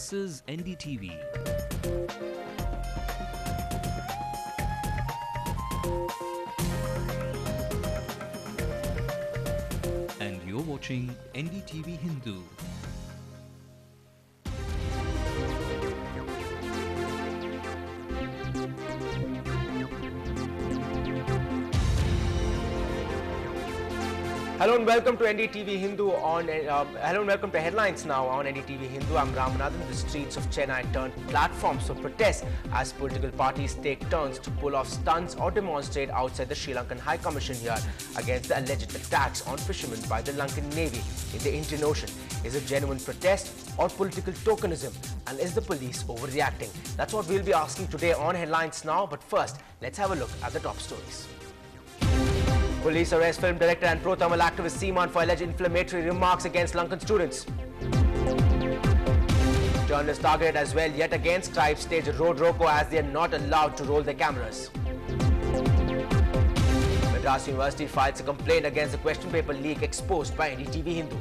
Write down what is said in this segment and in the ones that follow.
This is NDTV. And you're watching Ndtv-Hindu. Hello and welcome to Ndtv-Hindu hello and welcome to Headlines Now on Ndtv-Hindu. I'm Ramanathan. The streets of Chennai turned platforms for protest as political parties take turns to pull off stunts or demonstrate outside the Sri Lankan High Commission here against the alleged attacks on fishermen by the Lankan Navy in the Indian Ocean. Is it genuine protest or political tokenism? And is the police overreacting? That's what we'll be asking today on Headlines Now. But first, let's have a look at the top stories. Police arrest film director and pro-thermal activist Seaman for alleged inflammatory remarks against Lankan students. Journalists targeted as well. Yet again, scribes stage a road roko as they are not allowed to roll their cameras. Madras University files a complaint against the question paper leak exposed by Ndtv-Hindu.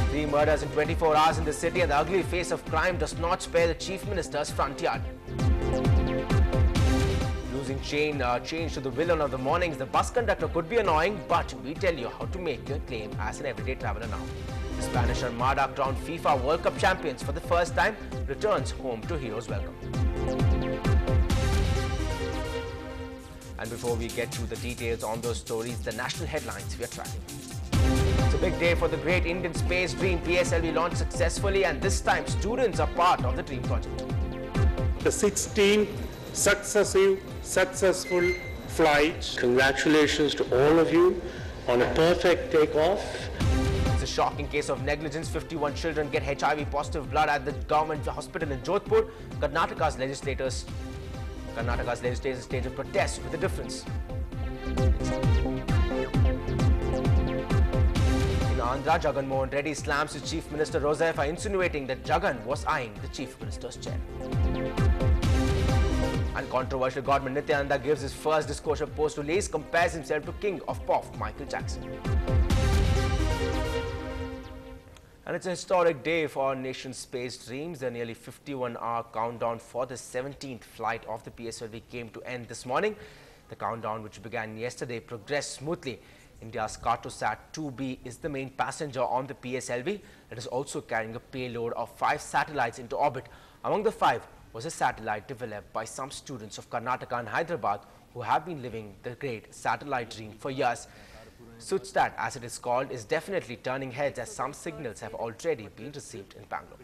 3 murders in 24 hours in the city, and the ugly face of crime does not spare the Chief Minister's front yard. Losing change to the villain of the mornings, the bus conductor could be annoying, but we tell you how to make your claim as an everyday traveller now. The Spanish Armada, crowned FIFA World Cup champions for the first time, returns home to heroes' welcome. And before we get to the details on those stories, the national headlines we are tracking. It's a big day for the great Indian space dream. PSLV launched successfully, and this time students are part of the dream project. The 16th successful flight. Congratulations to all of you on a perfect takeoff. It's a shocking case of negligence. 51 children get HIV positive blood at the government hospital in Jodhpur. Karnataka's legislators stage a protest with a difference. In Andhra, Jagan Mohan Reddy slams his Chief Minister Rosae for insinuating that Jagan was eyeing the Chief Minister's chair. And controversial Godman Nityananda gives his first disclosure post release, compares himself to King of Pop Michael Jackson. And it's a historic day for our nation's space dreams. The nearly 51-hour countdown for the 17th flight of the PSLV came to end this morning. The countdown, which began yesterday, progressed smoothly. India's Cartosat 2B is the main passenger on the PSLV. It is also carrying a payload of 5 satellites into orbit. Among the 5 was a satellite developed by some students of Karnataka and Hyderabad who have been living the great satellite dream for years. Suchsat, as it is called, is definitely turning heads as some signals have already been received in Bangalore.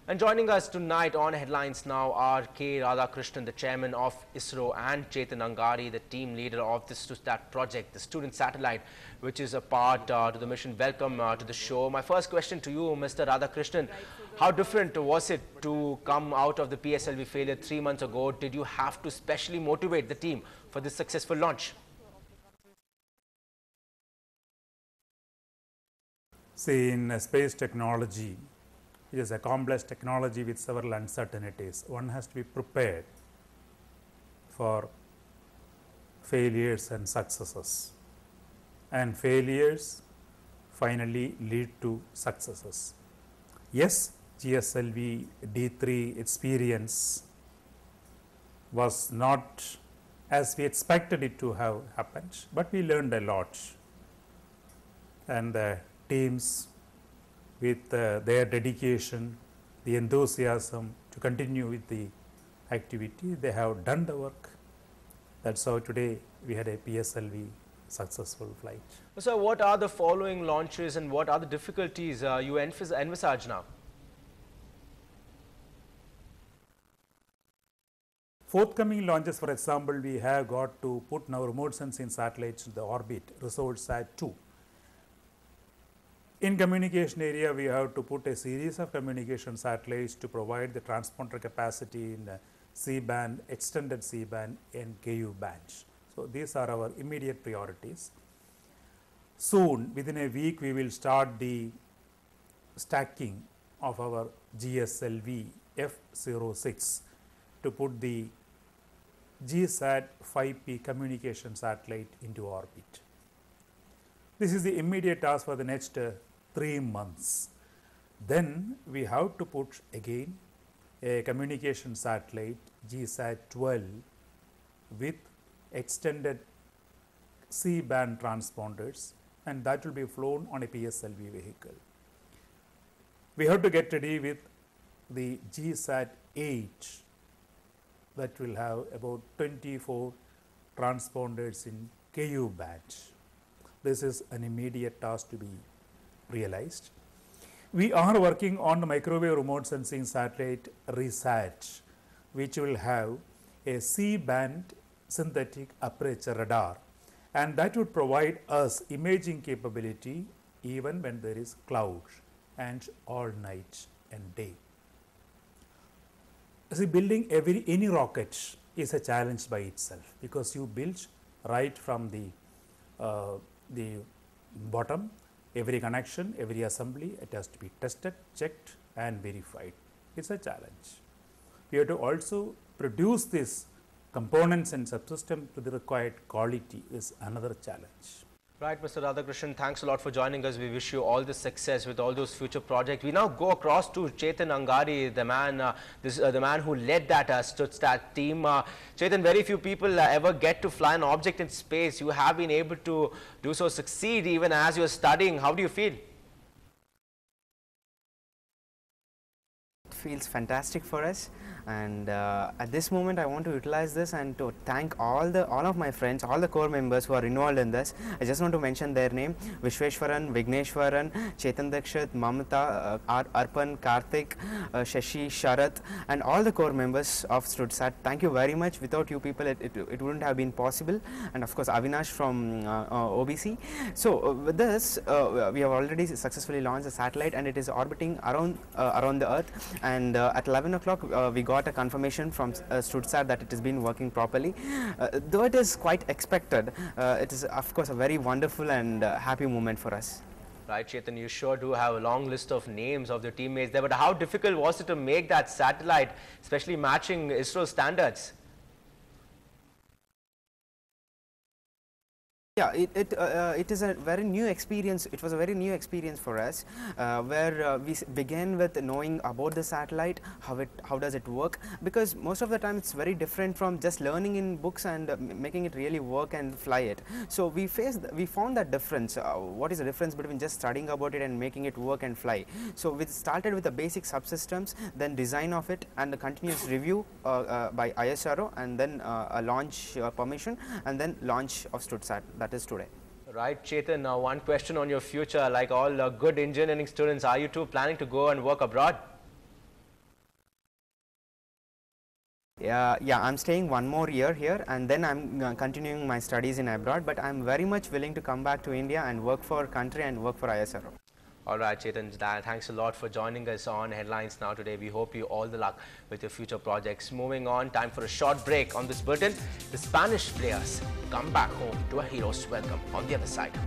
And joining us tonight on Headlines Now are K. Radhakrishnan, the chairman of ISRO, and Chetan Angari, the team leader of the Suchsat project, the student satellite, which is a part to the mission. Welcome to the show. My first question to you, Mr. Radhakrishnan, how different was it to come out of the PSLV failure 3 months ago? Did you have to specially motivate the team for this successful launch? See, in space technology, it is a complex technology with several uncertainties. One has to be prepared for failures and successes. And failures finally lead to successes. Yes, GSLV D3 experience was not as we expected it to have happened, but we learned a lot. And the teams, with their dedication, the enthusiasm to continue with the activity, they have done the work. That's how today we had a PSLV successful flight. So what are the following launches and what are the difficulties you envisage now? Forthcoming launches, for example, we have got to put now remote sensing satellites in the orbit, ResolveSat 2. In communication area, we have to put a series of communication satellites to provide the transponder capacity in the C-band, extended C-band and Ku bands. So these are our immediate priorities. Soon, within a week, we will start the stacking of our GSLV F06 to put the GSAT 5P communication satellite into orbit. This is the immediate task for the next 3 months. Then we have to put again a communication satellite GSAT-12 with extended C-band transponders, and that will be flown on a PSLV vehicle. We have to get ready with the GSAT-8 that will have about 24 transponders in Ku band. This is an immediate task to be realized. We are working on the microwave remote sensing satellite RESAT, which will have a C-band synthetic aperture radar, and that would provide us imaging capability even when there is cloud and all night and day. See, building any rocket is a challenge by itself, because you build right from the bottom. Every connection, every assembly, it has to be tested, checked and verified. It's a challenge. We have to also produce these components and subsystems to the required quality is another challenge. Right, Mr. Radhakrishnan, thanks a lot for joining us. We wish you all the success with all those future projects. We now go across to Chetan Angadi, the man who led that Studsat team. Chetan, very few people ever get to fly an object in space. You have been able to do so, succeed even as you are studying. How do you feel? It feels fantastic for us, and at this moment I want to utilize this and to thank all of my friends, all the core members who are involved in this. I just want to mention their name: Vishweshwaran, Vigneshwaran, Chetan Dakshit, Mamata, Arpan, Karthik, Shashi, Sharath, and all the core members of Studsat. Thank you very much. Without you people it wouldn't have been possible, and of course Avinash from OBC. So with this we have already successfully launched a satellite, and it is orbiting around the Earth. And at 11 o'clock we got a confirmation from Studsat that it has been working properly. Though it is quite expected, it is of course a very wonderful and happy moment for us. Right, Chetan, you sure do have a long list of names of the teammates there, but how difficult was it to make that satellite, especially matching ISRO standards? Yeah, it is a very new experience. It was a very new experience for us, where we began with knowing about the satellite, how does it work, because most of the time it's very different from just learning in books and making it really work and fly it. So we found that difference. What is the difference between just studying about it and making it work and fly? So we started with the basic subsystems, then design of it, and the continuous review by ISRO, and then a launch permission, and then launch of Studsat. That is today. Right, Chetan, now one question on your future. Like all good engineering students, are you too planning to go and work abroad? Yeah, I'm staying one more year here, and then I'm continuing my studies in abroad, but I'm very much willing to come back to India and work for country and work for ISRO. All right, Chetan, thanks a lot for joining us on Headlines Now today. We hope you all the luck with your future projects. Moving on, time for a short break on this bulletin. The Spanish players come back home to a hero's welcome on the other side.